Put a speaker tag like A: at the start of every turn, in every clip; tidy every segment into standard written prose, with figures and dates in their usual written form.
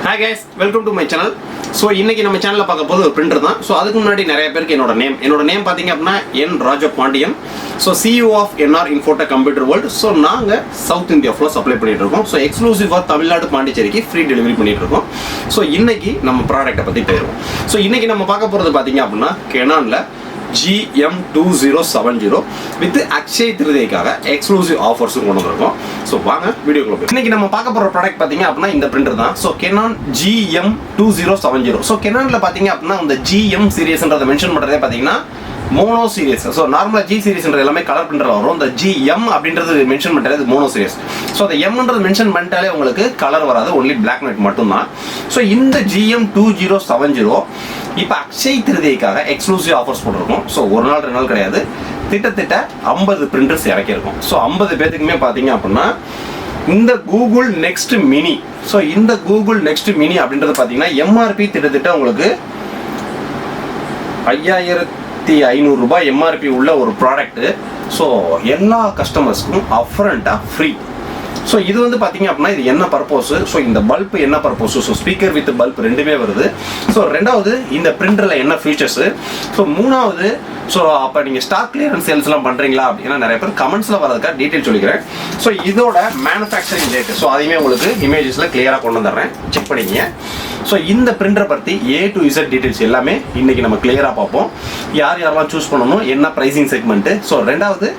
A: Hi guys, welcome to my channel. So இன்னைக்கு நம்ம சேனல்ல பார்க்க போறது ஒரு printer தான். So அதுக்கு முன்னாடி நிறைய பேருக்கு என்னோட நேம் பாத்தீங்க அப்படினா என் Rajapandian. So CEO of NR Infotech Computer World. So நாங்க சவுத் இந்தியா ஃபுல்லா சப்ளை பண்ணிட்டு இருக்கோம். So எக்ஸ்க்ளூசிவா தமிழ்நாடு பாண்டிச்சேரிக்கு ஃப்ரீ டெலிவரி பண்ணிட்டு இருக்கோம். So இன்னைக்கு நம்ம ப்ராடக்ட்ட பத்தி பேசுவோம். So இன்னைக்கு நம்ம பார்க்க போறது பாத்தீங்க அப்படினா Canonல GM2070 with அக்ஷய திருதியைக்காக எக்ஸ்க்ளூசிவ் ஆஃபர்ஸ் கொண்டு வந்திருக்கோம். ஸோ வாங்க வீடியோக்குள்ள போய் இன்னைக்கு நம்ம பார்க்க போற ப்ராடக்ட் பார்த்தீங்க அப்படின்னா இந்த பிரிண்டர் தான். So Canon GM2070. ஸோ Canonல பார்த்தீங்க அப்படின்னா இந்த GM சீரிஸ்ன்றதை மென்ஷன் பண்ணுறதே பார்த்தீங்கன்னா மோனோ சீரிஸ். ஸோ நார்மலாக G சீரிஸ்ன்ற எல்லாமே கலர் பிரிண்டர் வரும். இந்த GM அப்படின்றது மென்ஷன் பண்ணுறது மோனோ சீரிஸ். ஸோ அந்த எம்ன்றது மென்ஷன் பண்ணிட்டாலே உங்களுக்கு கலர் வராது, ஒன்லி பிளாக் அண்ட் ஒயிட் மட்டும்தான். ஸோ இந்த GM2070 இப்போ அக்ஷய திருதியைக்காக எக்ஸ்க்ளூசிவ் ஆஃபர்ஸ் போட்டிருக்கோம். ஸோ ஒரு நாள் ரெண்டு நாள் கிடையாது, திட்டத்திட்ட 50 பிரிண்டர்ஸ் இறக்கியிருக்கோம். ஸோ 50 பேத்துக்குமே பார்த்தீங்க அப்படின்னா இந்த கூகுள் நெக்ஸ்ட் மினி. ஸோ இந்த கூகுள் நெக்ஸ்ட் மினி அப்படின்றது பார்த்தீங்கன்னா எம்ஆர்பி திட்டத்திட்ட உங்களுக்கு 5500 ரூபாய் எம்ஆர்பி உள்ள ஒரு ப்ராடக்ட்டு. ஸோ எல்லா கஸ்டமர்ஸ்க்கும் அப்ரண்ட்டாக ஃப்ரீ. ஸோ இது வந்து பார்த்தீங்க அப்படின்னா இது என்ன பர்பஸ்? ஸோ இந்த பல்ப் என்ன purpose? So speaker with bulb ரெண்டுமே வருது. ஸோ ரெண்டாவது இந்த பிரிண்டரில் என்ன ஃபீச்சர்ஸு? ஸோ மூணாவது ஸோ அப்போ நீங்கள் ஸ்டாக் கிளியரன்ஸ் சேல்ஸ்லாம் பண்ணுறீங்களா அப்படின்னா நிறைய பேர் கமெண்ட்ஸில் வரதுக்காக டீட்டெயில் சொல்லிக்கிறேன். ஸோ இதோட மேனுஃபேக்சரிங் டேட்டு ஸோ அதையுமே உங்களுக்கு இமேஜஸில் கிளியராக கொண்டு வந்துடுறேன், செக் பண்ணிக்கிங்க. ஸோ இந்த பிரிண்டரை பற்றி A to Z டீட்டெயில்ஸ் எல்லாமே இன்றைக்கி நம்ம கிளியராக பார்ப்போம். யாரெல்லாம் சூஸ் பண்ணணும், என்ன ப்ரைஸிங் செக்மெண்ட்டு, ஸோ ரெண்டாவது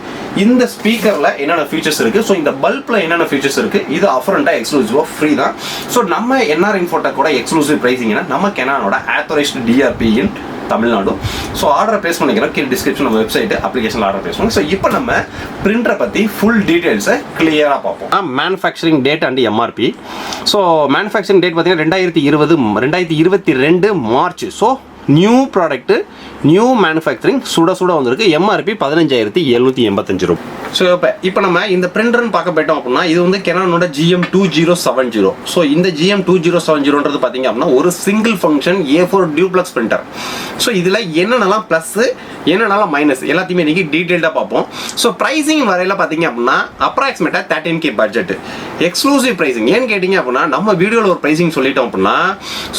A: இந்த ஸ்பீக்கரில் என்னென்ன ஃபீச்சர்ஸ் இருக்குது, ஸோ இந்த பல்பில் என்னென்ன ஃபீச்சர்ஸ் இருக்குது, இது அஃபரண்ட்டாக எக்ஸ்க்ளூசிவாக ஃப்ரீ தான். ஸோ நம்ம NR Infotech எக்ஸ்க்ளூசிவ் ப்ரைஸிங்னா நம்ம Canonோட ஆத்தரைஸ்டு DRP இன் தமிழ்நாடு. ஸோ ஆர்டர் பேஸ் பண்ணிக்கிறோம், கீழே டிஸ்கிரிப்ஷன் நம்ம வெப்சைட் அப்ளிகேஷன் ஆர்டர் பேஸ் பண்ணுவோம். ஸோ இப்போ நம்ம பிரிண்டரை பற்றி ஃபுல் டீட்டெயில்ஸை கிளியராக பார்ப்போம். Manufacturing date and MRP. So manufacturing date பார்த்தீங்கன்னா 2022 March. So new product, new manufacturing, சுட வந்திருக்கு. எம்ஆர்பி 15,785 ரூபாய். ஸோ இப்போ நம்ம இந்த பிரிண்டர்னு பார்க்க போயிட்டோம் அப்படின்னா இது வந்து Canonோட GM2070. ஸோ இந்த GM2070ன்றது பார்த்தீங்க அப்படின்னா ஒரு single function A4 duplex printer. So இதில் என்னென்னலாம் ப்ளஸ்ஸு என்னென்னலாம் மைனஸ் எல்லாத்தையுமே இன்றைக்கி டீட்டெயில்டாக பார்ப்போம். ஸோ ப்ரைஸிங் வரையில் பார்த்தீங்க அப்படின்னா அப்ராக்சிமேட்டாக 13K பட்ஜெட் எக்ஸ்க்ளூசிவ் ப்ரைஸிங். ஏன்னு கேட்டிங்க அப்படின்னா நம்ம வீடியோவில் ஒரு ப்ரைஸிங் சொல்லிட்டோம் அப்படின்னா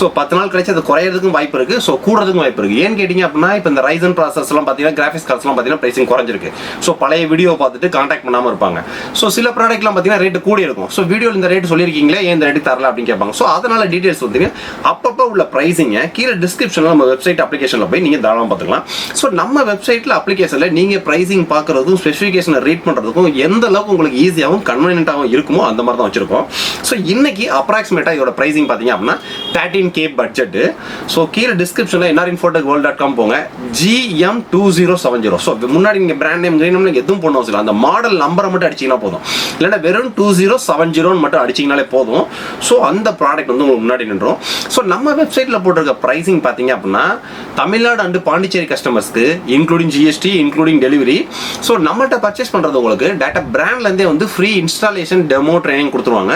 A: ஸோ 10 நாள் கழிச்சு அது குறையிறதுக்கும் வாய்ப்பு இருக்குது, ஸோ கூடுறதுக்கும் வாய்ப்பு இருக்குது. ஏன்னு கேட்டிங்க அப்படின்னா இப்போ இந்த ரைசன் ப்ராசஸ்லாம் பார்த்தீங்கன்னா கிராஃபிக்ஸ் கார்ட்ஸ்லாம் பார்த்தீங்கன்னா ப்ரைஸிங் குறைஞ்சிருக்கு. ஸோ பழைய வீடியோ பார்த்துட்டு கான்டாக்ட் பண்ணாமல் இருப்பாங்க. ஸோ சில ப்ராடக்ட்லாம் பார்த்தீங்கன்னா ரேட்டு கூடி இருக்கும். ஸோ வீடியோவில் இந்த ரேட் சொல்லியிருக்கீங்களே, ஏன் இந்த ரேட்டு தரல அப்படின்னு கேட்பாங்க. ஸோ அதனால டீட்டெயில்ஸ் வந்துங்க அப்பப்போ உள்ள ப்ரைஸிங்கை கீழே டிஸ்கிரிப்ஷனில் நம்ம வெப்சைட் அப்ளிகேஷனில் போய் நீங்கள் தாராளமாக பார்த்துக்கலாம். ஸோ நம்ம வெப்சைட்டில் அப்ளிகேஷனில் நீங்கள் ப்ரைஸிங் பார்க்குறதுக்கும் ஸ்பெசிஃபிகேஷனை ரீட் பண்ணுறதுக்கும் எந்த அளவுக்கு உங்களுக்கு ஈஸியாகவும் கன்வீனியன்ட்டாகவும் இருக்குமோ அந்த மாதிரி தான் வச்சிருக்கோம். ஸோ இன்னைக்கு அப்ராக்சிமேட்டாக இதோட ப்ரைஸிங் பார்த்தீங்க அப்படின்னா 13K பட்ஜெட்டு. ஸோ கீழே டிஸ்கிரிப்ஷனில் NRInfotechworld.com போங்க, GM2070. ஸோ முன்னாடி நீங்கள் பிராண்ட் நேம் நீங்கள் எதுவும் பண்ண அவசியம், அந்த மாடல் நம்பரை மட்டும் அடிச்சிங்கன்னா போதும், இல்லைன்னா வெறும் 2070 மட்டும் அடிச்சிங்கனாலே போதும். ஸோ அந்த ப்ராடக்ட் வந்து உங்களுக்கு முன்னாடி நின்றோம். ஸோ நம்ம வெப்சைட்டில் போட்டிருக்க ப்ரைஸிங் பார்த்தீங்க அப்படின்னா தமிழ்நாடு அண்டு பாண்டிச்சேரி கஸ்டமர்ஸ்க்கு including GST including delivery. So நம்மகிட்ட பர்ச்சேஸ் பண்ணுறது உங்களுக்கு டேட்டா பிராண்ட்லேருந்தே வந்து ஃப்ரீ இன்ஸ்டாலேஷன் டெமோ ட்ரைனிங் கொடுத்துருவாங்க.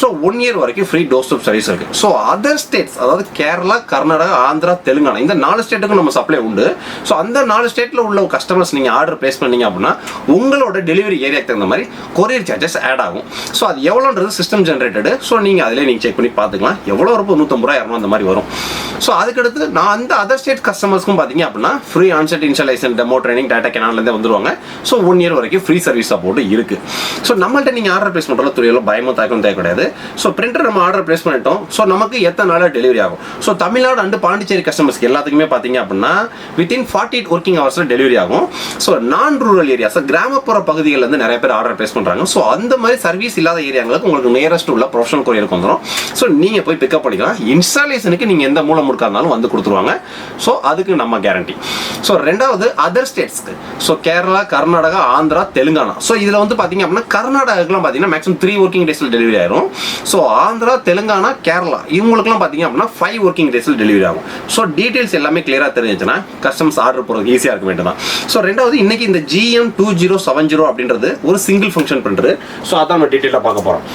A: ஸோ 1 year வரைக்கும் ஃப்ரீ டோர் ஸ்டெப் சர்வீஸ் இருக்குது. ஸோ அதர் ஸ்டேட்ஸ் அதாவது கேரளா, கர்நாடகா, ஆந்திரா, தெலுங்கானா இந்த 4 ஸ்டேட்டுக்கும் நம்ம சப்ளை உண்டு. ஸோ அந்த 4 ஸ்டேட்டில் உள்ள கஸ்டமர்ஸ் நீங்கள் ஆர்டர் பிளேஸ் பண்ணீங்க அப்படின்னா உங்களோட டெலிவரி ஏரியாக்கு தகுந்த மாதிரி கொரியர் சார்ஜஸ் ஆட் ஆகும். ஸோ அது எவ்வளோன்றது சிஸ்டம் ஜென்ரேட்டடு. ஸோ நீங்கள் அதிலே நீங்கள் செக் பண்ணி பார்த்துக்கலாம் எவ்வளோ இருக்கும், 150 ரூபா 200 அந்த மாதிரி வரும். ஸோ அதுக்கடுத்து நான் அந்த அதர் ஸ்டேட் கஸ்டமர்ஸ்க்கும் பார்த்தீங்க அப்படின்னா free onsite installation demo training டேட்டா Canonலேருந்தே வந்துருவாங்க. ஸோ 1 year வரைக்கும் ஃப்ரீ சர்வீஸ் சப்போர்ட் இருக்குது. ஸோ நம்மள்ட்ட நீங்கள் ஆர்டர் பிளேஸ் பண்ணுறதுல துறையில் பயமோ தாக்கம் தேவை கிடையாது. ஸோ பிரிண்டர் நம்ம ஆர்டர் பிளேஸ் பண்ணிட்டோம். ஸோ நமக்கு எத்தனை நாளில் டெலிவரி ஆகும்? ஸோ தமிழ்நாடு அண்டு பாண்டிச்சேரி கஸ்டமர்ஸ்க்கு எல்லாத்துக்குமே பார்த்தீங்க அப்படின்னா வித்தின் 48 ஒர்க்கிங் ஹவர்ஸில் டெலிவரி ஆகும். ஸோ நான் ரூரல் ஏரியாஸ் கிராமப்புற பகுதிகளில் நிறைய பேர் ஆர்டர் பிளேஸ் பண்ணுறாங்க. ஸோ அந்த மாதிரி சர்வீஸ் இல்லாத ஏரியாங்களுக்கு உங்களுக்கு நியரஸ்ட் உள்ள ப்ரொஃபஷனல் கொரியருக்கு வந்துடும். ஸோ நீங்கள் போய் பிக்கப் பண்ணிக்கலாம். இன்ஸ்டாலேஷனுக்கு நீங்கள் எந்த மூலம் முடுக்கா இருந்தாலும் வந்து கொடுத்துருவாங்க. ஸோ அதுக்கு நம்ம கேரண்டி. ஸோ ரெண்டாவது அதர் ஸ்டேட்ஸ்க்கு, ஸோ கேரளா, கர்நாடகா, ஆந்திரா, தெலுங்கானா. ஸோ இதில் வந்து பார்த்தீங்க அப்படின்னா கர்நாடகாவுக்குலாம் பார்த்தீங்கன்னா மேக்ஸிமம் 3 ஒர்க்கிங் டேஸில் டெலிவரி ஆயிரும். ஸோ ஆந்திரா, தெலுங்கானா, கேரளா இவங்களுக்குலாம் பார்த்தீங்க அப்படின்னா 5 ஒர்க்கிங் டேஸில் டெலிவரி ஆகும். ஸோ டீட்டெயில்ஸ் எல்லாமே கிளியராக தெரிஞ்சுச்சுன்னா கஸ்டமர்ஸ் ஆர்டர் போகிறது ஈஸியாக இருக்க வேண்டியது தான். ஸோ ரெண்டாவது இன்னைக்கு இந்த GM2070 அப்படின்றது ஒரு சிங்கிள் ஃபங்க்ஷன் பிரிண்டர். ஸோ அதான் நம்ம டீட்டெயிலாக பார்க்க போகிறோம்.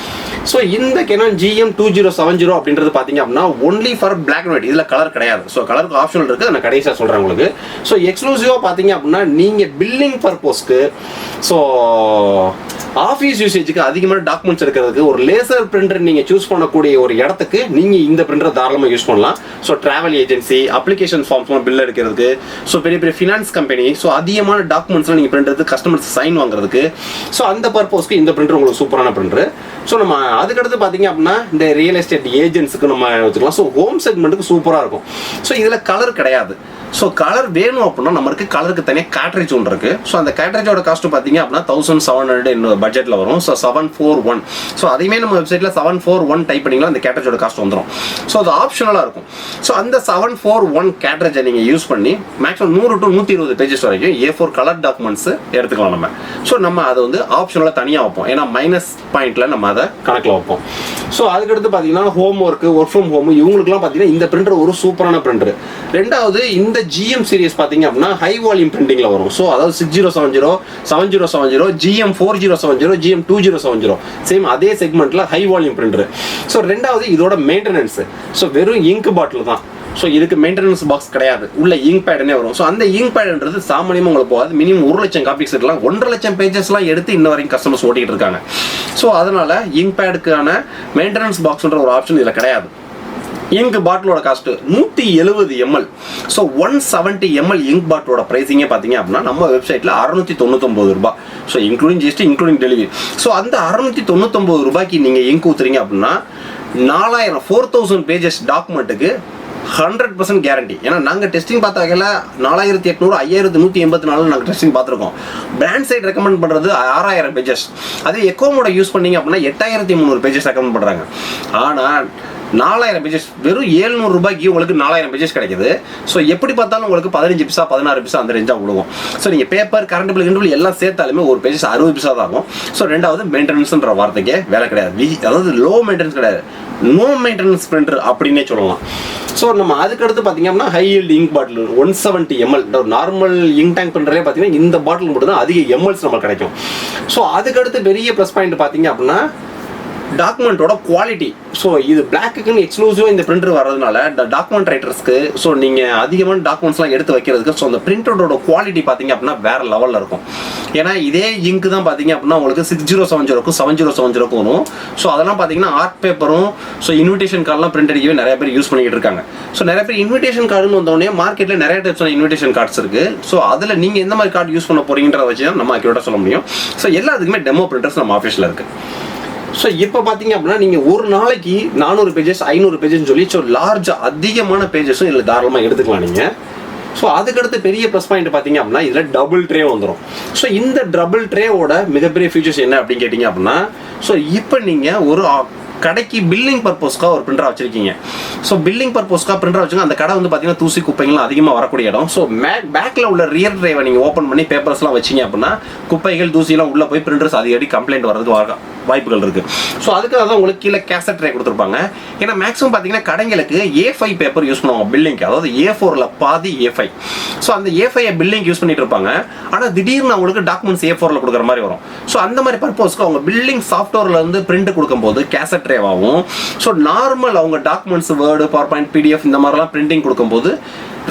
A: ஸோ இந்த Canon GM2070 அப்படின்றது பார்த்தீங்க அப்படின்னா only for black and white. இதில் கலர் கிடையாது. ஸோ கலருக்கு ஆப்ஷனல் இருக்குது, நான் கடைசியாக சொல்கிறேன் உங்களுக்கு. ஸோ எக்ஸ்க்ளூசிவாக பார்த்தீங்க அப்படின்னா நீங்கள் பில்லிங் பர்பஸ்க்கு ஸோ ஆஃபீஸ் யூசேஜுக்கு அதிகமான டாக்குமெண்ட்ஸ் எடுக்கிறதுக்கு ஒரு லேசர் பிரிண்டர் நீங்கள் சூஸ் பண்ணக்கூடிய ஒரு இடத்துக்கு நீங்கள் இந்த பிரிண்டரை தாராளமாக யூஸ் பண்ணலாம். ஸோ ட்ராவல் ஏஜென்சி, அப்ளிகேஷன் ஃபார்ம்ஸ்லாம் பில் எடுக்கிறதுக்கு, ஸோ பெரிய பெரிய ஃபினான்ஸ் கம்பெனி, ஸோ அதிகமான டாக்குமெண்ட்ஸ்லாம் நீங்கள் பிரிண்டருக்கு கஸ்டமர்ஸ் சைன் வாங்குறதுக்கு, ஸோ அந்த பர்பஸ்க்கு இந்த பிரிண்டர் உங்களுக்கு சூப்பரான பிரிண்டர். ஸோ நம்ம அதுக்கடுத்து பார்த்தீங்க அப்படின்னா இந்த ரியல் எஸ்டேட் ஏஜென்ட்ஸுக்கு நம்ம வச்சுக்கலாம். ஸோ ஹோம் செக்மெண்ட்டுக்கு சூப்பராக இருக்கும். ஸோ இதில் கலர் கிடையாது. ஸோ கலர் வேணும் அப்படின்னா நம்மளுக்கு கலருக்கு தனியாக கேட்ரேஜ் ஒன்று இருக்குது. ஸோ அந்த கேட்ரேஜோட காஸ்ட் பார்த்தீங்க அப்படின்னா 1700 பட்ஜெட்டில் வரும். ஸோ 741. ஸோ அதையுமே நம்ம வெப்சைட்டில் 741 டைப் பண்ணிங்களா அந்த கேட்ரேஜோட காஸ்ட் வந்துடும். ஸோ அது ஆப்ஷனலாக இருக்கும். ஸோ அந்த 741 கேட்ரேஜை நீங்கள் யூஸ் பண்ணி மேக்ஸிமம் 100 to 120 பேஜஸ் வரைக்கும் A4 கலர் டாக்குமெண்ட்ஸ் எடுத்துக்கலாம் நம்ம. ஸோ நம்ம அதை வந்து ஆப்ஷனலாக தனியாக வைப்போம். ஏன்னா மைனஸ் பாயிண்ட்டில் நம்ம அதை கணக்கில் வைப்போம். ஸோ அதுக்கடுத்து பார்த்தீங்கன்னா home work, work from home, இவங்களுக்குலாம் பார்த்தீங்கன்னா இந்த பிரிண்டர் ஒரு சூப்பரான பிரிண்டர். ரெண்டாவது இந்த GM சீரிஸ் பார்த்தீங்க அப்படின்னா ஹை வால்யூம் பிரிண்டிங்கில் வரும். ஸோ அதாவது 6070, 7070, GM4070, GM2070 சேம் அதே செக்மெண்ட்டில் ஹை வால்யூம் பிரிண்டர். ஸோ ரெண்டாவது இதோட மெயின்டெனன்ஸ். ஸோ வெறும் இங்க் பாட்டில் தான். ஸோ இதுக்கு மெயின்டெனன்ஸ் பாக்ஸ் கிடையாது, உள்ள இங்க் பேடுனே வரும். ஸோ அந்த இங்க் பேடுன்றது சாமானியமாக உங்களுக்கு போகாது. மினிமம் 1 லட்சம் காப்பீஸ் இருக்கலாம். 1.5 லட்சம் பேஜஸ்லாம் எடுத்து இன்ன வரைக்கும் கஸ்டமர்ஸ் ஓட்டிகிட்டு இருக்காங்க. ஸோ அதனால இங்க் பேடுக்கான மெயின்டெனன்ஸ் பாக்ஸ்ன்ற ஒரு ஆப்ஷன் இதில் கிடையாது. இங்க் பாட்டிலோட cost 170 ml. So 170 ml ink பாட்டிலோட ப்ரைஸிங்கே பார்த்தீங்க அப்படின்னா நம்ம வெப்சைட்டில் 699 ரூபாய். So including GST, including delivery. So அந்த 699 ரூபாய்க்கு நீங்கள் இங்க் ஊற்றுறீங்க அப்படின்னா 4000 பேஜஸ் டாக்குமெண்ட்டுக்கு 100% கேரண்டி. ஏன்னா நாங்கள் டெஸ்டிங் பார்த்த வகையில் 4800, 5184 நாங்கள் டெஸ்டிங் பார்த்துருக்கோம். பிராண்ட் சைட் ரெக்கமெண்ட் பண்ணுறது 6000 பேஜஸ். அதே எக்கோமோட யூஸ் பண்ணீங்க அப்படின்னா 8300 பேஜஸ் ரெக்கமெண்ட் பண்ணுறாங்க. ஆனால் 4000 பேஜஸ் வெறும் 700 ரூபாய்க்கு உங்களுக்கு 4000 பேஜஸ் கிடைக்குது. ஸோ எப்படி பார்த்தாலும் உங்களுக்கு 15 பைசா 16 பைசா அந்த ரேஞ்சாக கொடுக்கும். ஸோ நீங்கள் paper, current bill, Grand bill எல்லாம் சேர்த்தாலுமே ஒரு பேஜஸ் 60 பைசா தான் ஆகும். ஸோ ரெண்டாவது மெயின்டெனன்ஸ்ன்ற வார்த்தைக்கே வேலை கிடையாது. அதாவது லோ மெயின்டெனன்ஸ் கிடையாது, நோ மெயின்டெனன்ஸ் பிரிண்டர் அப்படின்னே சொல்லலாம். ஸோ நம்ம அதுக்கடுத்து பார்த்தீங்க அப்படின்னா high yield ink bottle 170 ml. Normal ink tank பிரிண்டரே பார்த்தீங்கன்னா இந்த பாட்டில் மட்டும் தான் அதிக எம்எல்ஸ் நம்ம கிடைக்கும். ஸோ அதுக்கடுத்து பெரிய ப்ளஸ் பாயிண்ட் பார்த்தீங்க அப்படின்னா டாக்குமெண்ட்டோட குவாலிட்டி. ஸோ இது பிளாக்குன்னு எக்ஸ்க்ளூசிவாக இந்த பிரிண்டர் வர்றதுனால டாக்குமெண்ட் ரைட்டர்ஸ்க்கு, ஸோ நீங்கள் அதிகமான டாக்குமெண்ட்ஸ்லாம் எடுத்து வைக்கிறதுக்கு, ஸோ அந்த பிரிண்டரோட குவாலிட்டி பார்த்தீங்க அப்படின்னா வேறு லெவலில் இருக்கும். ஏன்னா இதே இங்கு தான் பார்த்தீங்க அப்படின்னா உங்களுக்கு 6070க்கும் 7070க்கும் வரும். ஸோ அதெல்லாம் பார்த்தீங்கன்னா ஆர்ட் பேப்பரும், ஸோ இன்விடேஷன் கார்டெலாம் பிரிண்ட் அடிக்கவே நிறைய பேர் யூஸ் பண்ணிக்கிட்டு இருக்காங்க. ஸோ நிறைய பேர் இன்விடேஷன் கார்டுன்னு வந்தோடனே மார்க்கெட்டில் நிறைய டைப்ஸான இன்விடேஷன் கார்ட்ஸ் இருக்குது. ஸோ அதில் நீங்கள் எந்த மாதிரி கார்டு யூஸ் பண்ண போகிறீங்கன்றத வச்சு தான் நம்ம அக்யூரேட்டாக சொல்ல முடியும். ஸோ எல்லாத்துக்குமே டெமோ பிரிண்டர்ஸ் நம்ம ஆஃபீஸில் இருக்குது. ஸோ இப்போ பார்த்தீங்க அப்படின்னா நீங்கள் ஒரு நாளைக்கு 400 பேஜஸ் 500 பேஜஸ்ன்னு சொல்லி ஸோ லார்ஜாக அதிகமான பேஜஸும் இதில் தாராளமாக எடுத்துக்கலாம் நீங்கள். ஸோ அதுக்கடுத்து பெரிய ப்ளஸ் பாயிண்ட் பார்த்தீங்க அப்படின்னா இதில் டபுள் ட்ரே வந்துடும். ஸோ இந்த டபுள் ட்ரேவோட மிகப்பெரிய ஃபீச்சர்ஸ் என்ன அப்படின்னு கேட்டிங்க அப்படின்னா, ஸோ இப்போ நீங்கள் ஒரு கடைக்கு பில்லிங் பர்பஸ்க்காக ஒரு பிரிண்டராக வச்சிருக்கீங்க. ஸோ பில்லிங் பர்பஸ்க்காக பிரிண்டராக வச்சுங்க. அந்த கடை வந்து பார்த்தீங்கன்னா தூசி குப்பைகள்லாம் அதிகமாக வரக்கூடிய இடம். ஸோ பேக்கில் உள்ள ரியர் ட்ரைவை நீங்கள் ஓப்பன் பண்ணி பேப்பர்ஸ்லாம் வச்சிங்க அப்படின்னா குப்பைகள் தூசிலாம் உள்ளே போய் பிரிண்டர்ஸ் அடிக்கடி கம்ப்ளைண்ட் வரதுக்கு வாய்ப்புகள் இருக்குது. ஸோ அதுக்காக தான் உங்களுக்கு கீழே கேசட் ட்ரை கொடுத்துருப்பாங்க. ஏன்னா மேக்ஸிமம் பார்த்தீங்கன்னா கடைங்களுக்கு A5 பேப்பர் யூஸ் பண்ணுவாங்க பில்லிங்க்கு. அதாவது A4ல் பாதி A5. ஸோ அந்த A5 பில்லிங் யூஸ் பண்ணிட்டு இருப்பாங்க. ஆனால் திடீர்னு அவங்களுக்கு டாக்குமெண்ட்ஸ் A4ல் கொடுக்குற மாதிரி வரும். ஸோ அந்த மாதிரி பர்பஸ்க்கு அவங்க பில்லிங் சாஃப்ட்வேரில் வந்து பிரிண்ட் கொடுக்கும்போது கேசட் ட்ரேவாகும். ஸோ நார்மல் அவங்க documents word, power point, PDF இந்த மாதிரிலாம் பிரிண்டிங் கொடுக்கும்போது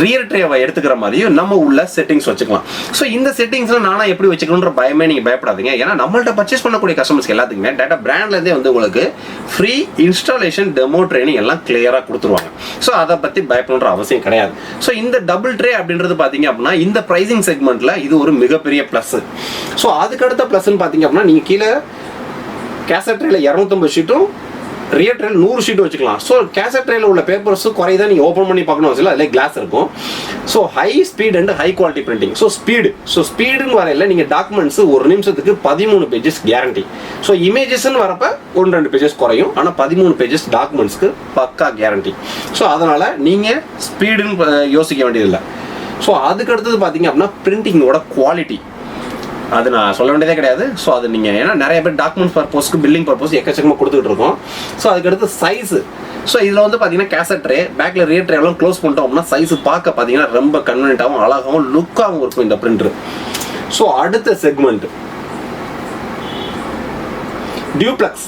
A: ரியர் ட்ரேவை எடுத்துக்கிற மாதிரியும் நம்ம உள்ள செட்டிங்ஸ் வச்சுக்கலாம். ஸோ இந்த செட்டிங்ஸ்லாம் நானா எப்படி வச்சுக்கணுன்ற பயமே நீங்கள் பயப்படாதீங்க. ஏன்னா நம்மள்ட்ட பர்ச்சேஸ் பண்ணக்கூடிய கஸ்டமர்ஸ்க்கு எல்லாத்துக்குமே டேட்டா பிராண்ட்லேருந்தே வந்து உங்களுக்கு ஃப்ரீ இன்ஸ்டாலேஷன், டெமோ ட்ரைனிங் எல்லாம் கிளியராக கொடுத்துருவாங்க. ஸோ அதை பற்றி பயப்படணுன்ற அவசியம் கிடையாது. ஸோ இந்த டபுள் ட்ரே அப்படின்றது பார்த்தீங்க அப்படின்னா இந்த ப்ரைசிங் செக்மெண்ட்டில் இது ஒரு மிகப்பெரிய ப்ளஸ். ஸோ அதுக்கடுத்த ப்ளஸ்ன்னு பார்த்தீங்க அப்படின்னா நீங்கள் கீழே கேசட் ட்ரேல 250 ஷீட்டும் ரியர் ட்ரேல 100 ஷீட் வச்சுக்கலாம். ஸோ கேசட் ட்ரேல உள்ள பேப்பர்ஸ் குறைதான் நீங்கள் ஓப்பன் பண்ணி பார்க்கணும் அவசியம். அதில் கிளாஸ் இருக்கும். So high speed and high quality printing. So ஸ்பீடுன்னு வரையில நீங்கள் டாக்குமெண்ட்ஸ் ஒரு நிமிஷத்துக்கு 13 பேஜஸ் கேரண்டி. ஸோ இமேஜஸ்ன்னு வரப்ப 1-2 பேஜஸ் குறையும். ஆனால் 13 பேஜஸ் டாக்குமெண்ட்ஸ்க்கு பக்கா கேரண்டி. ஸோ அதனால் நீங்கள் ஸ்பீடுன்னு யோசிக்க வேண்டியதில்லை. ஸோ அதுக்கு அடுத்தது பார்த்தீங்க அப்படின்னா பிரிண்டிங்கோட குவாலிட்டி அது நான் சொல்ல வேண்டியதே கிடையாது. ஸோ அது நீங்கள் ஏன்னா நிறைய பேர் டாக்குமெண்ட் பர்பஸ்க்கு, பில்லிங் பர்பஸ் எக்கச்சக்கமாக கொடுத்துக்கிட்டு இருக்கோம். ஸோ அதுக்கடுத்து சைஸு. ஸோ இதில் வந்து பார்த்தீங்கன்னா கேசட் ட்ரே, பேக்கில் ரியர் ட்ரேலாம் க்ளோஸ் பண்ணிட்டோம் அப்படின்னா சைஸு பார்க்க பார்த்தீங்கன்னா ரொம்ப கன்வீனியன்ட்டாகவும் அழகாகவும் லுக்காகவும் இருக்கும் இந்த பிரிண்டர். ஸோ அடுத்த செக்மெண்ட் டியூப்ளெக்ஸ்.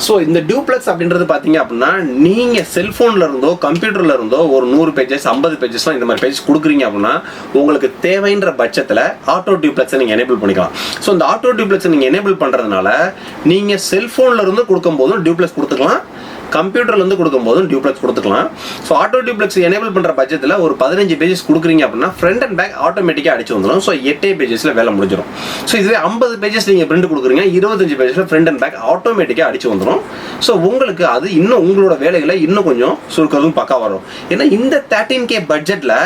A: ஸோ இந்த டியூப்ளெக்ஸ் அப்படின்றது பார்த்தீங்க அப்படின்னா நீங்கள் செல்ஃபோனில் இருந்தோ கம்ப்யூட்டரில் இருந்தோ ஒரு 100 பேஜஸ் 50 பேஜஸ்லாம் இந்த மாதிரி பேஜஸ் கொடுக்குறீங்க அப்படின்னா உங்களுக்கு தேவைன்ற பட்சத்தில் ஆட்டோ டியூப்ளெக்ஸை நீங்கள் எனேபிள் பண்ணிக்கலாம். ஸோ இந்த ஆட்டோ டியூப்ளெக்ஸை நீங்கள் எனேபிள் பண்ணுறதுனால நீங்கள் செல்ஃபோனில் இருந்து கொடுக்கும்போதும் டியூப்ளெக்ஸ் கொடுத்துக்கலாம், கம்ப்யூட்டர்லேருந்து கொடுக்கும்போதும் டியூப்ளெக்ஸ் கொடுத்துக்கலாம். ஸோ ஆட்டோ டியூப்ளெக்ஸ் எனேபிள் பண்ணுற பட்சத்தில் ஒரு 15 பேஜஸ் கொடுக்குறீங்க அப்படின்னா ஃப்ரண்ட் அண்ட் பேக் ஆட்டோமேட்டிக்காக அடிச்சு வந்துடும். ஸோ 8 பேஜஸில் வேலை முடிஞ்சிடும். ஸோ இதுவே 50 பேஜஸ் நீங்கள் பிரிண்ட் கொடுக்குறீங்க 25 பேஜஸில் ஃப்ரண்ட் அண்ட் பேக் ஆட்டோமேட்டிக்காக அடிச்சு வந்துடும். ஸோ உங்களுக்கு அது இன்னும் உங்களோட வேலைகளை இன்னும் கொஞ்சம் சுருக்கிறதும் பக்கா வரும். ஏன்னா இந்த 13K பட்ஜெட்டில்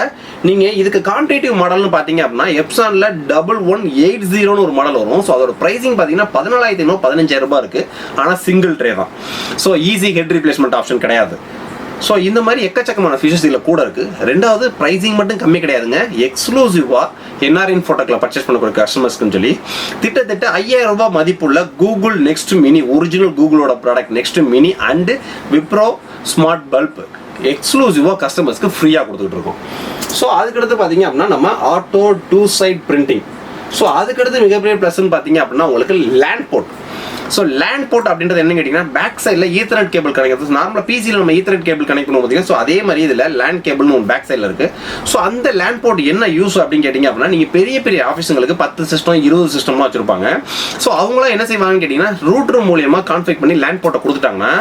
A: நீங்கள் இதுக்கு காம்படிட்டிவ் மாடல்னு பார்த்தீங்க அப்படின்னா எப்சானில் 1180 ஒரு மாடல் வரும். ஸோ அதோட ப்ரைஸிங் பார்த்தீங்கன்னா 14,500 15,000 ரூபாய் இருக்குது. ஆனால் சிங்கிள் ட்ரே தான். So easy head replacement option கிடையாது. ஸோ இந்த மாதிரி எக்கச்சக்கமான ஃபீச்சர்ஸ் இதில் கூட இருக்குது. ரெண்டாவது ப்ரைஸிங் மட்டும் கம்மி கிடையாதுங்க. எக்ஸ்க்ளூசிவாக இன்ஃபோடெக்கில் பர்ச்சேஸ் பண்ணக்கூடிய கஸ்டமர்ஸ்க்குன்னு சொல்லி திட்டத்தட்ட 5,000 ரூபாய் மதிப்புள்ள கூகுள் நெக்ஸ்ட் மினி ஒரிஜினல் கூகுளோட product next mini and Wipro smart bulb எக்ஸ்க்ளூசிவாக கஸ்டமர்ஸ்க்கு ஃப்ரீயாக கொடுத்துக்கிட்டு இருக்கோம். ஸோ அதுக்கடுத்து பார்த்தீங்க அப்படின்னா நம்ம ஆட்டோ 2 சைட் பிரிண்டிங். ஸோ அதுக்கடுத்து மிகப்பெரிய ப்ளஸ்ன்னு பார்த்தீங்க அப்படின்னா உங்களுக்கு LAN port. So LAN port அப்படின்றது என்ன கேட்டிங்கன்னா பேக் சைடில் ஈத்தர்நெட் கேபிள் கனெக்ட். நார்மலாக பிசியில் நம்ம ஈத்தர்நெட் கேபிள் கனெக்ட் பண்ணுவோம் பார்த்தீங்கன்னா, ஸோ அதே மாதிரி இதில் லேண்ட் கேபிள்னு ஒன்று பேக் சைடில் இருக்குது. ஸோ அந்த லேண்ட் போர்ட் என்ன யூஸ் அப்படின்னு கேட்டிங்க அப்படின்னா நீங்கள் பெரிய பெரிய ஆஃபீஸுங்களுக்கு 10 சிஸ்டம் 20 சிஸ்டமாக வச்சுருப்பாங்க. ஸோ அவங்களாம் என்ன செய்வாங்கன்னு கேட்டிங்கன்னா ரூட்டர் மூலியமாக கான்ஃபிக் பண்ணி லேண்ட் போர்ட்டை கொடுத்துட்டாங்கன்னா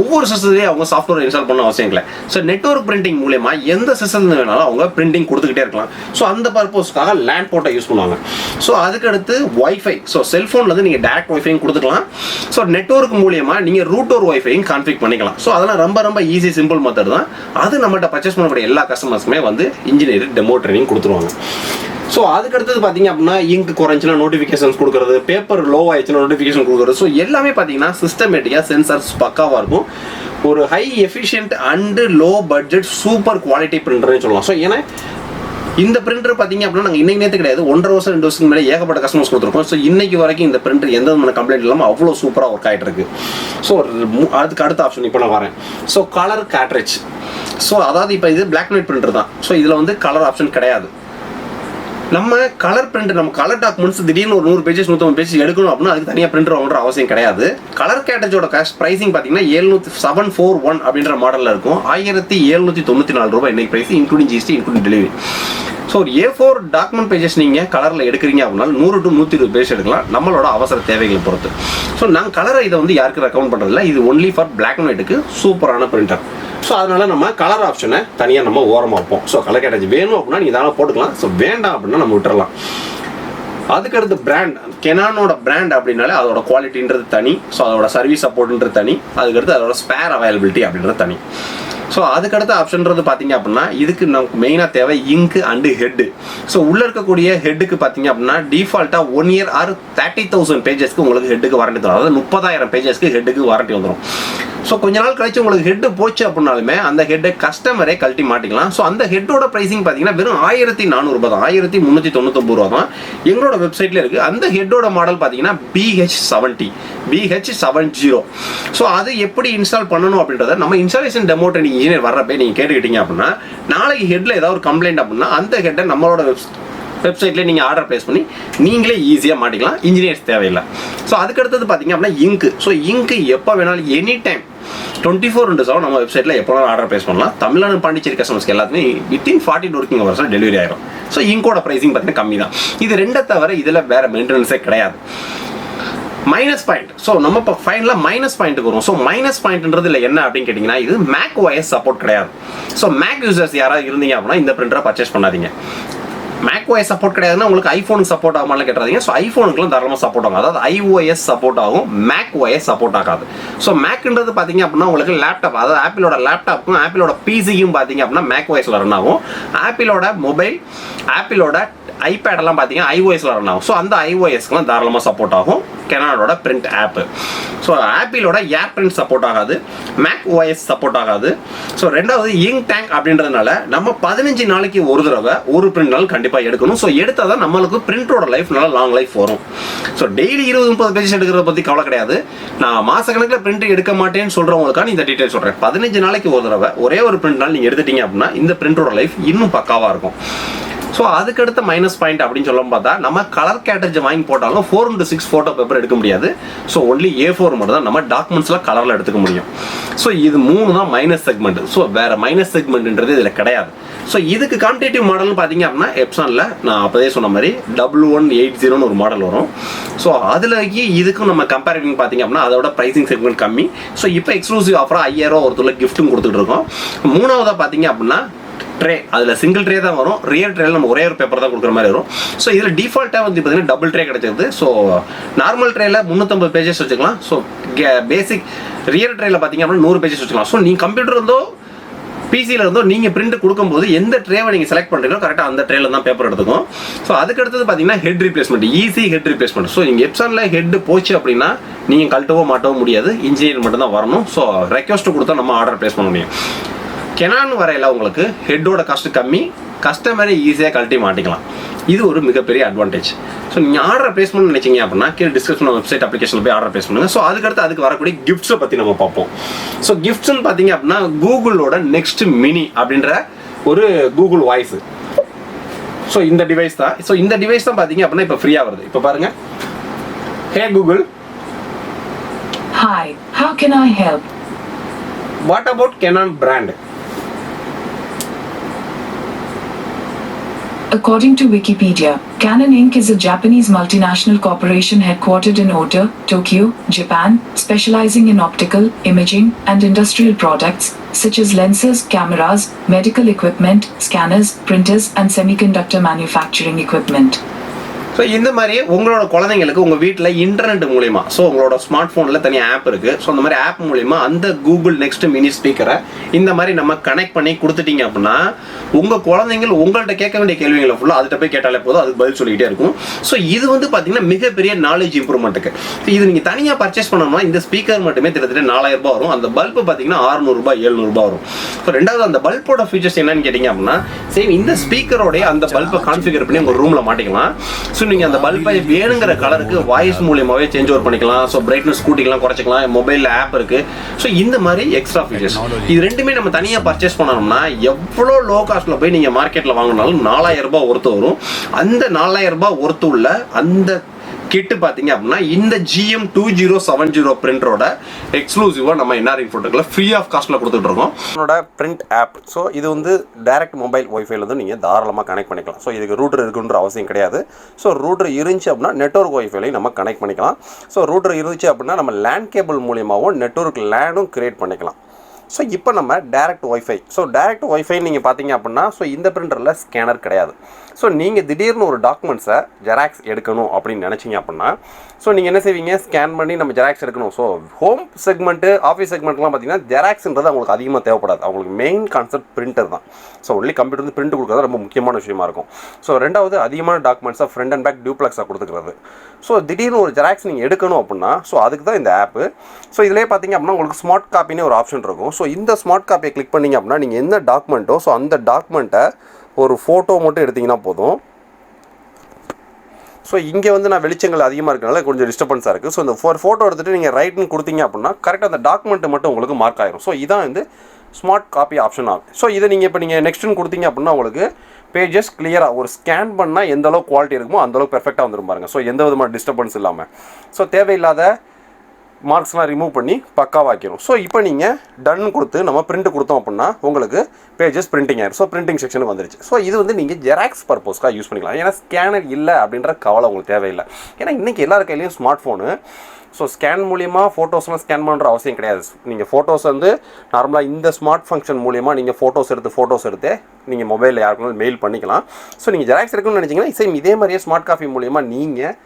A: ஒவ்வொரு சிஸ்டத்தையும் அவங்க சாஃப்ட்வேர் இன்ஸ்டால் பண்ண அவசியம் இல்லை. ஸோ நெட்வொர்க் பிரிண்டிங் மூலியமாக எந்த சிஸ்டம் வேணாலும் அவங்க பிரிண்டிங் கொடுத்துக்கிட்டே இருக்கலாம். ஸோ அந்த பர்பஸ்க்காக லேண்ட் போர்ட்டை யூஸ் பண்ணுவாங்க. ஸோ அதுக்கடுத்து வைஃபை. ஸோ செல்ஃபோன்லேருந்து நீங்கள் டேரக்ட் வைஃபையும் கொடுத்துக்கலாம். ஸோ நெட்வொர்க் மூலியமா நீங்கள் ரூட்டர் வைஃபையும் கான்ஃபிக் பண்ணிக்கலாம். ஸோ அதெல்லாம் ரொம்ப ஈஸி சிம்பிள் மெத்தட் தான். அது நம்மகிட்ட பர்ச்சேஸ் பண்ணக்கூடிய எல்லா கஸ்டமர்ஸுமே வந்து இன்ஜினியர் டெமோ ட்ரைனிங் கொடுத்துருவாங்க. ஸோ அதுக்கடுத்தது பார்த்தீங்க அப்படின்னா இங்க் குறைஞ்சுன்னா நோட்டிஃபிகேஷன்ஸ் கொடுக்குறது, பேப்பர் லோ ஆயிடுச்சுன்னா நோட்டிஃபிகேஷன் கொடுக்குறது. ஸோ எல்லாமே பார்த்தீங்கன்னா சிஸ்டமேட்டிக்காக சென்சார்ஸ் பக்காவாக இருக்கும். ஒரு high efficient and low budget super quality பிரிண்டர்னு சொல்லலாம். ஸோ ஏன்னா இந்த பிரிண்டர் பார்த்தீங்க அப்படின்னா நாங்கள் இன்னைக்கு நேற்று கிடையாது 1.5 வருஷம் 2 வருஷத்துக்கு மேலே ஏகப்பட்ட கஸ்டமர்ஸ் கொடுத்துருக்கோம். ஸோ இன்னைக்கு வரைக்கும் இந்த பிரிண்டர் எந்த விதமான கம்ப்ளைண்ட் இல்லாமல் அவ்வளோ சூப்பராக ஒர்க் ஆகிட்டு இருக்கு. ஸோ அதுக்கு அடுத்த ஆப்ஷன் இப்போ நான் வரேன். So colour cartridge. ஸோ அதாவது இப்போ இது பிளாக் அண்ட் ஒயிட் பிரிண்டர் தான். ஸோ இதில் வந்து கலர் ஆப்ஷன் கிடையாது. நம்ம கலர் பிரிண்ட் நம்ம கலர் டாக்குமெண்ட்ஸ் திடீர்னு ஒரு 100 பேஜஸ் 150 பேஜஸ் எடுக்கணும் அப்படின்னா அதுக்கு தனியாக பிரிண்டர் வாங்குற அவசியம் கிடையாது. கலர் கேட்டேஜோட காஸ்ட் ப்ரைஸிங் பார்த்தீங்கன்னா 741 அப்படின்ற மாடலில் இருக்கும். 1,794 ரூபாய் இன்னைக்கு price including GST including delivery. So ஒரு A4 டாக்குமெண்ட் பேஜஸ் நீங்கள் கலரில் எடுக்கிறீங்க அப்படின்னா 100 to 120 பேஜ் எடுக்கலாம் நம்மளோட அவசர தேவைகளை பொறுத்து. ஸோ நாங்கள் கலரை இதை வந்து யாருக்கு ரெக்கமெண்ட் பண்ணுறதில்ல. இது ஒன்லி ஃபார் பிளாக் அண்ட் ஒயிட்டுக்கு சூப்பரான பிரிண்டர். ஸோ அதனால நம்ம கலர் ஆப்ஷனை தனியாக நம்ம ஓரமாக வைப்போம். ஸோ கலர் கேட்டேஜ் வேணும் அப்படின்னா நீங்கள் தானே போட்டுக்கலாம். ஸோ வேண்டாம் அப்படின்னா நம்ம விட்டுறலாம். அதுக்கடுத்து பிராண்ட் கெனானோட பிராண்ட் அப்படின்னாலே அதோட குவாலிட்டின்றது தனி. ஸோ அதோட சர்வீஸ் சப்போர்ட்ன்றது தனி. அதுக்கடுத்து அதோட ஸ்பேர் அவைலபிலிட்டி அப்படின்றது தனி. ஸோ அதுக்கடுத்த ஆப்ஷன்றது பார்த்தீங்க அப்படின்னா இதுக்கு நமக்கு மெயினாக தேவை இங்கு அண்டு ஹெட்டு. ஸோ உள்ளே இருக்கக்கூடிய ஹெட்டுக்கு பார்த்தீங்க அப்படின்னா டிஃபால்ட்டாக 1 year ஆர் 30,000 பேஜஸ்க்கு உங்களுக்கு ஹெட்டுக்கு வாரண்டி தரும். அதாவது 30,000 பேஜஸ்க்கு ஹெட்டுக்கு வாரண்டி வந்துடும். ஸோ கொஞ்ச நாள் கழிச்சு உங்களுக்கு ஹெட்டு போச்சு அப்படின்னாலுமே அந்த ஹெட்டை கஸ்டமரே கழட்டி மாட்டிக்கலாம். ஸோ அந்த ஹெட்டோட ப்ரைஸிங் பார்த்தீங்கன்னா வெறும் 1,400 ரூபாய் தான். 1,399 ரூபா தான் எங்களோட வெப்சைட்ல இருக்குது. அந்த ஹெட்டோட மாடல் பார்த்தீங்கன்னா BH70. ஸோ அது எப்படி இன்ஸ்டால் பண்ணணும் அப்படின்றத நம்ம இன்ஸ்டாலேஷன் டெமோ ட்ரைனிங் இன்ஜினியர் வர்றப்ப நீங்கள் கேட்டுக்கிட்டீங்க அப்படின்னா நாளைக்கு ஹெட்டில் ஏதாவது ஒரு கம்ப்ளைண்ட் அப்படின்னா அந்த ஹெட்டை நம்மளோட வெப்சைட்லேயே நீங்கள் ஆர்டர் ப்ளேஸ் பண்ணி நீங்களே ஈஸியாக மாட்டிக்கலாம். இன்ஜினியர்ஸ் தேவையில்லை. ஸோ அதுக்கடுத்தது பார்த்தீங்க அப்படின்னா இங்கு. ஸோ இங்கு எப்போ வேணாலும் எனி டைம் 24/7 நம்ம வெப்சைட்டில் எப்போ வேணாலும் ஆர்டர் ப்ளேஸ் பண்ணலாம். தமிழ்நாடு பாண்டிச்சேரி கஸ்டமர்ஸ்க்கு எல்லாத்துமே வித்தின் 40 working hours டெலிவரி ஆயிரும். ஸோ இங்கோட ப்ரைஸிங் பார்த்தீங்கன்னா கம்மி தான். இது ரெண்டை தவிர இதில் வேறு மெயின்டெனன்ஸே கிடையாது. Minus point. ஸோ நம்ம இப்போ ஃபைனலாக மைனஸ் பாயிண்ட்டுக்கு வரும். ஸோ மைனஸ் பாயிண்ட்ன்றது இல்லை என்ன அப்படின்னு கேட்டிங்கன்னா இது மேக் OS சப்போர்ட் கிடையாது. ஸோ மேக் யூசர்ஸ் யாராவது இருந்தீங்க அப்படின்னா இந்த பிரிண்டரை பர்ச்சேஸ் பண்ணாதீங்க. மேக் OS சப்போர்ட் கிடையாதுன்னா உங்களுக்கு ஐஃபோனுக்கு சப்போர்ட் ஆகுமான்னு கேட்டாதீங்க. ஸோ ஐஃபோனுக்குலாம் தாராளமாக சப்போர்ட் ஆகும். அதாவது iOS சப்போர்ட் ஆகும், மேக் OS சப்போர்ட் ஆகாது. ஸோ மேக்ன்றது பார்த்தீங்க அப்படின்னா உங்களுக்கு லேப்டாப், அதாவது ஆப்பிளோட லேப்டாப்பும் ஆப்பிளோட பிசியும் பார்த்தீங்க அப்படின்னா மேக் OSல ரன் ஆகும். ஆப்பிளோட மொபைல், ஆப்பிளோட ஐபேட் எல்லாம் பார்த்தீங்கன்னா iOSல ரன் ஆகும். ஸோ அந்த iOSக்குலாம் தாராளமாக சப்போர்ட் ஆகும் கெனானோட பிரிண்ட் ஆப். ஸோ ஆப்பிளோட ஏர் பிரிண்ட் சப்போர்ட் ஆகாது, மேக் OS சப்போர்ட் ஆகாது. ஸோ ரெண்டாவது இங்க் டேங்க் அப்படின்றதுனால நம்ம 15 நாளைக்கு ஒரு தடவை ஒரு பிரிண்ட் நாள் கண்டிப்பாக எடுக்கணும். ஸோ எடுத்தால் தான் நம்மளுக்கு பிரிண்டரோட லைஃப் நல்லா லாங் லைஃப் வரும். ஸோ டெய்லி 20-30 பேஜஸ் எடுக்கிறத பற்றி கவலை கிடையாது. நான் மாசக்கணக்கில் பிரிண்ட் எடுக்க மாட்டேன்னு சொல்கிறவங்களுக்கான இந்த டீட்டெயில் சொல்கிறேன். 15 நாளைக்கு ஒரு தடவை ஒரே ஒரு பிரிண்ட் நாள் நீங்கள் எடுத்துட்டீங்க அப்படின்னா இந்த பிரிண்டரோட லைஃப் இன்னும் பக்காவாக இருக்கும். ஸோ அதுக்கடுத்த மைனஸ் பாயிண்ட் அப்படின்னு சொல்ல பார்த்தா நம்ம கலர் கேட்டேஜ் வாங்கி போட்டாலும் 4x6 ஃபோட்டோ பேப்பர் எடுக்க முடியாது. ஸோ ஒன்லி A4 மட்டும் தான் நம்ம டாக்குமெண்ட்ஸ்லாம் கலரில் எடுத்துக்க முடியும். ஸோ இது 3 தான் மைனஸ் செக்மெண்ட். ஸோ வேற மைனஸ் செக்மெண்ட்ன்றது இதில் கிடையாது. ஸோ இதுக்கு காம்படேட்டிவ் மாடல்னு பார்த்தீங்க அப்படின்னா எப்சானில் நான் அப்போதே சொன்ன மாதிரி 1180 ஒரு மாடல் வரும். ஸோ அதில் இதுக்கும் நம்ம கம்பேரிட்டிங் பார்த்தீங்க அப்படின்னா அதோட ப்ரைசிங் செக்மெண்ட் கம்மி. ஸோ இப்போ எக்ஸ்க்ளூசிவ் ஆஃபராக 5000 ஒருத்தர் கிஃப்ட்டும் கொடுத்துட்டு இருக்கோம். மூணாவதாக பார்த்தீங்க அப்படின்னா ட்ரே, அதில் சிங்கிள் ட்ரே தான் வரும். ரியல் ட்ரேல நம்ம ஒரே ஒரு பேப்பர் தான் கொடுக்குற மாதிரி வரும். ஸோ இதில் டிஃபால்ட்டாக வந்து பார்த்தீங்கன்னா டபுள் ட்ரே கிடைச்சிருது. ஸோ நார்மல் ட்ரேல 350 பேஜஸ் வச்சுக்கலாம். ஸோ பேசிக் ரியல் ட்ரேல பார்த்தீங்க அப்படின்னா 100 பேஜஸ் வச்சுக்கலாம். ஸோ நீங்கள் கம்ப்யூட்டர் இருந்தோ பிசியில் இருந்தோ நீங்கள் பிரிண்ட் கொடுக்கும்போது எந்த ட்ரேவை நீங்கள் செலக்ட் பண்ணுறீங்களோ கரெக்டாக அந்த ட்ரேல தான் பேப்பர் எடுத்துக்கும். ஸோ அதுக்கடுத்தது பார்த்தீங்கன்னா head replacement, easy head replacement. So நீங்கள் எப்சானில் ஹெட் போச்சு அப்படின்னா நீங்கள் கழட்டவோ மாட்டவும் முடியாது, இன்ஜினியர் மட்டும் தான் வரணும். ஸோ ரெக்வஸ்ட் கொடுத்தா நம்ம ஆர்டர் பிளேஸ் பண்ண முடியும். கெனான் வரையில உங்களுக்கு ஹெட்டோட காஸ்ட் கம்மி, கஸ்டமரை ஈஸியாக கழட்டி மாட்டிக்கலாம். இது ஒரு மிகப்பெரிய அட்வான்டேஜ். ஸோ நீங்கள் ஆர்டர் பிளேஸ் பண்ண நினைச்சீங்க அப்படின்னா கீழே டிஸ்கிரிப்ஷன் வெப்சைட் அப்ளிகேஷனில் போய் ஆர்டர் பிளேஸ் பண்ணுங்க. ஸோ அதுக்கு வரக்கூடிய கிஃப்ட்ஸை பற்றி நம்ம பார்ப்போம். ஸோ கிஃப்ட்ஸ்ன்னு பார்த்தீங்க அப்படின்னா கூகுளோட நெக்ஸ்ட் மினி அப்படின்ற ஒரு கூகுள் வாய்ஸ். ஸோ இந்த டிவைஸ் தான். ஸோ இந்த டிவைஸ் தான் பார்த்தீங்க அப்படின்னா இப்போ ஃப்ரீயாக வருது. இப்போ பாருங்க, ஹே Google,
B: hi, how can I help?
A: What about Canon brand?
B: According to Wikipedia, Canon Inc. is a Japanese multinational corporation headquartered in Ota, Tokyo, Japan, specializing in optical, imaging, and industrial products, such as lenses, cameras, medical equipment, scanners, printers, and semiconductor manufacturing equipment.
A: So இந்த மாதிரி உங்களோட குழந்தைங்களுக்கு உங்கள் வீட்டில் internet மூலிமா, so உங்களோட smart ஃபோனில் தனியாக ஆப் இருக்குது. ஸோ அந்த மாதிரி ஆப் மூலிமா அந்த கூகுள் நெக்ஸ்ட் மினி ஸ்பீக்கரை இந்த மாதிரி நம்ம கனெக்ட் பண்ணி கொடுத்துட்டீங்க அப்படின்னா உங்கள் குழந்தைங்கள் உங்கள்கிட்ட கேட்க வேண்டிய கேள்விகளை ஃபுல்லாக அதுகிட்ட போய் கேட்டாலே போதும், அதுக்கு பதில் சொல்லிக்கிட்டே இருக்கும். ஸோ இது வந்து பார்த்தீங்கன்னா மிகப்பெரிய நாலேஜ் இம்ப்ரூவ்மெண்ட்டுக்கு. இது நீங்கள் தனியாக பர்ச்சேஸ் பண்ணணும்னா இந்த ஸ்பீக்கர் மட்டுமே கிட்டத்தட்ட 4000 ரூபாய் வரும். அந்த பல்பு பார்த்தீங்கன்னா 600 ரூபாய் 700 ரூபாய் வரும். ஸோ ரெண்டாவது அந்த பல்போட ஃபீச்சர்ஸ் என்னன்னு கேட்டிங்க அப்படின்னா சேம் இந்த ஸ்பீக்கரோடைய அந்த பல்பை கான்ஃபிகர் பண்ணி உங்கள் ரூமில் மாட்டிக்கலாம். ஸோ நீங்கள் அந்த பல்பை வேணுங்கிற கலருக்கு வாய்ஸ் மூலியமாகவே சேஞ்ச் ஓவர் பண்ணிக்கலாம். ஸோ பிரைட்னஸ் கூட்டிக்கலாம், குறைச்சிக்கலாம். மொபைலில் ஆப் இருக்குது. ஸோ இந்த மாதிரி எக்ஸ்ட்ரா ஃபீச்சர்ஸ் இது ரெண்டுமே நம்ம தனியாக பர்ச்சேஸ் பண்ணணும்னா எவ்வளோ லோ காஸ்ட்டில் போய் நீங்கள் மார்க்கெட்டில் வாங்கினாலும் 4000 ரூபாய் ஒர்த்து வரும். அந்த 4000 ரூபாய் ஒர்த்து உள்ள அந்த கிட்டு பார்த்தீங்க அப்படின்னா இந்த GM2070 பிரிண்டரோட எக்ஸ்க்ளூசிவாக நம்ம என்ஆர் இன்ஃபோடெக்கில் ஃப்ரீ ஆஃப் காஸ்ட்டில் கொடுத்துட்டு இருக்கோம். என்னோட பிரிண்ட் ஆப். ஸோ இது வந்து டைரக்ட் மொபைல் ஒய்ஃபைல வந்து நீங்கள் தாராளமாக கனெக்ட் பண்ணிக்கலாம். ஸோ இதுக்கு ரூட்டர் இருக்குன்ற அவசியம் கிடையாது. ஸோ ரூட்டர் இருந்துச்சு அப்படின்னா நெட்வொர்க் ஒய்ஃபைலையும் நம்ம கனெக்ட் பண்ணிக்கலாம். ஸோ ரூட்டர் இருந்துச்சு அப்படின்னா நம்ம லேண்ட் கேபிள் மூலியமாகவும் நெட்வொர்க் லேண்டும் கிரியேட் பண்ணிக்கலாம். ஸோ இப்போ நம்ம direct wifi. So direct wifi நீங்கள் பார்த்தீங்க அப்படின்னா ஸோ இந்த பிரிண்டரில் ஸ்கேனர் கிடையாது. ஸோ நீங்கள் திடீர்னு ஒரு டாக்குமெண்ட்ஸை ஜெராக்ஸ் எடுக்கணும் அப்படின்னு நினச்சிங்க அப்படின்னா ஸோ நீங்கள் என்ன செய்வீங்க, ஸ்கேன் பண்ணி நம்ம ஜெராக்ஸ் எடுக்கணும். ஸோ ஹோம் செக்மெண்ட்டு, ஆஃபீஸ் செக்மெண்ட்லாம் பார்த்தீங்கன்னா ஜெராக்ஸ்ன்றது அவங்களுக்கு அதிகமாக தேவைப்படாது. அவங்களுக்கு மெயின் கான்செப்ட் பிரிண்டர் தான். ஸோ ஒன்லி கம்ப்யூட்டர் வந்து பிரிண்ட் கொடுக்குறது ரொம்ப முக்கியமான விஷயமா இருக்கும். ஸோ ரெண்டாவது அதிகமான டாக்குமெண்ட்ஸாக ஃப்ரண்ட் அண்ட் பேக் டியூப்ளெக்ஸாக கொடுத்துக்கிறது. ஸோ திடீர்னு ஒரு ஜெராக்ஸ் நீங்கள் எடுக்கணும் அப்படின்னா ஸோ அதுக்கு தான் இந்த ஆப்பு. ஸோ இதிலே பார்த்தீங்க அப்படின்னா உங்களுக்கு ஸ்மார்ட் காப்பின்னு ஒரு ஆப்ஷன் இருக்கும். ஸோ இந்த ஸ்மார்ட் காப்பியை கிளிக் பண்ணிங்க அப்படின்னா நீங்கள் எந்த டாக்குமெண்ட்டோ ஸோ அந்த டாக்குமெண்ட்டை ஒரு ஃபோட்டோ மட்டும் எடுத்திங்கன்னா போதும். ஸோ இங்கே வந்து நான் வெளிச்சங்கள் அதிகமாக இருக்கனால கொஞ்சம் டிஸ்டர்பன்ஸாக இருக்குது. ஸோ இந்த ஃபோட்டோ எடுத்துகிட்டு நீங்கள் ரைட்னு கொடுத்தீங்க அப்படின்னா கரெக்டாக அந்த டாக்குமெண்ட்டு மட்டும் உங்களுக்கு மார்க் ஆகிரும். ஸோ இதான் வந்து ஸ்மார்ட் காப்பி ஆப்ஷன் ஆகும். ஸோ இதை நீங்கள் இப்போ நீங்கள் நெக்ஸ்ட்டுன்னு கொடுத்தீங்க அப்படின்னா உங்களுக்கு பேஜஸ் கிளியராக ஒரு ஸ்கேன் பண்ணால் எந்த அளவுக்கு குவாலிட்டி இருக்குமோ அந்தளவுக்கு பெர்ஃபெக்டாக வந்துடும் பாருங்கள். ஸோ எந்த விதமான டிஸ்டர்பன்ஸ் இல்லாமல் ஸோ தேவையில்லாத மார்க்ஸ்லாம் ரிமூவ் பண்ணி பக்காவாக்கிடும். ஸோ இப்போ நீங்கள் டன் கொடுத்து நம்ம பிரிண்ட் கொடுத்தோம் அப்படின்னா உங்களுக்கு பேஜஸ் பிரிண்டிங் ஆயிடும். ஸோ பிரிண்டிங் செக்ஷனுக்கு வந்துருச்சு. ஸோ இது வந்து நீங்கள் ஜெராக்ஸ் பர்பஸ்க்காக யூஸ் பண்ணிக்கலாம். ஏன்னா ஸ்கேனர் இல்லை அப்படின்ற கவலை உங்களுக்கு தேவையில்லை. ஏன்னா இன்றைக்கி எல்லார் கையிலையும் ஸ்மார்ட் ஃபோனு. ஸோ ஸ்கேன் மூலியமாக ஃபோட்டோஸ்லாம் ஸ்கேன் பண்ணுற அவசியம் கிடையாது. நீங்கள் ஃபோட்டோஸ் வந்து நார்மலாக இந்த ஸ்மார்ட் ஃபங்க்ஷன் மூலியமாக நீங்கள் ஃபோட்டோஸ் எடுத்து நீங்கள் மொபைலில் யாருக்குனாலும் மெயில் பண்ணிக்கலாம். ஸோ நீங்கள் ஜெராக்ஸ் எடுக்கணும்னு நினச்சிங்கன்னா சேம் இதே மாதிரியே ஸ்மார்ட் காப்பி மூலியமாக நீங்கள்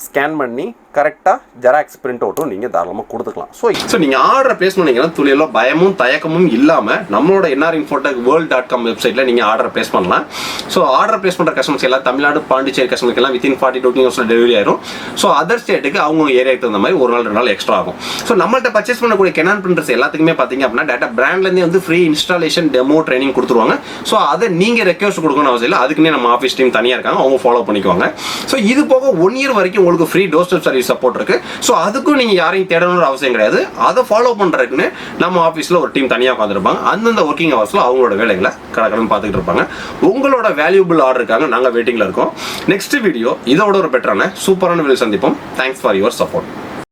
A: ஸ்கேன் பண்ணி கரெக்டாக ஜெராக்ஸ் பிரிண்ட் அவுட்டும் நீங்கள் தாராளமாக கொடுத்துக்கலாம். ஸோ நீங்கள் ஆர்டர் பேஸ் பண்ணிங்கன்னா துளியெல்லாம் பயமும் தயக்கமும் இல்லாமல் நம்மளோட என்ஆர் இன்ஃபோடெக் world.com வெப்சைட்டில் நீங்கள் ஆர்டர் பேஸ் பண்ணலாம். ஸோ ஆர்டர் பேஸ் பண்ணுற கஸ்டமர்ஸ் எல்லாம் தமிழ்நாடு, பாண்டிச்சேரி கஸ்டமருக்கு எல்லாம் வித்தின் 42 ஹவர்ஸில் டெலிவரி ஆயிரும். ஸோ அதர் ஸ்டேட்டுக்கு அவங்க ஏரியாவுக்கு தகுந்த மாதிரி 1 நாள் 2 நாள் எக்ஸ்ட்ரா ஆகும். ஸோ நம்மள்ட்ட பர்ச்சேஸ் பண்ணக்கூடிய Canon பிரிண்டர்ஸ் எல்லாத்துக்குமே பார்த்தீங்க அப்படின்னா டேட்டா பிராண்ட்லேருந்தே வந்து ஃப்ரீ இன்ஸ்டாலேஷன் டெமோ ட்ரைனிங் கொடுத்துருவாங்க. ஸோ அதை நீங்கள் ரெக்வஸ்ட் கொடுக்கணும் அவசியம் இல்லை. அதுக்குன்னே நம்ம ஆஃபீஸ் டீம் தனியாக இருக்காங்க, அவங்க ஃபாலோ பண்ணிக்குவாங்க. ஸோ இது போக 1 year வரைக்கும் உங்களுக்கு free door step service support இருக்கு. ஸோ அதுக்கும் நீங்கள் யாரையும் தேடணும்னு அவசியம் கிடையாது. அதை ஃபாலோ பண்ணுறதுக்குன்னு நம்ம ஆஃபீஸில் ஒரு டீம் தனியாக உட்காந்துருப்பாங்க. அந்தந்த ஒர்க்கிங் ஹவர்ஸில் அவங்களோட வேலைகளை கடற்கடன் பார்த்துக்கிட்டு இருப்பாங்க. உங்களோட வேல்யூபிள் ஆர்டருக்காக நாங்கள் வெயிட்டிங்கில் இருக்கோம். நெக்ஸ்ட் வீடியோ இதோட ஒரு பெட்டரான சூப்பரான வீடியோ சந்திப்போம். Thanks for your support.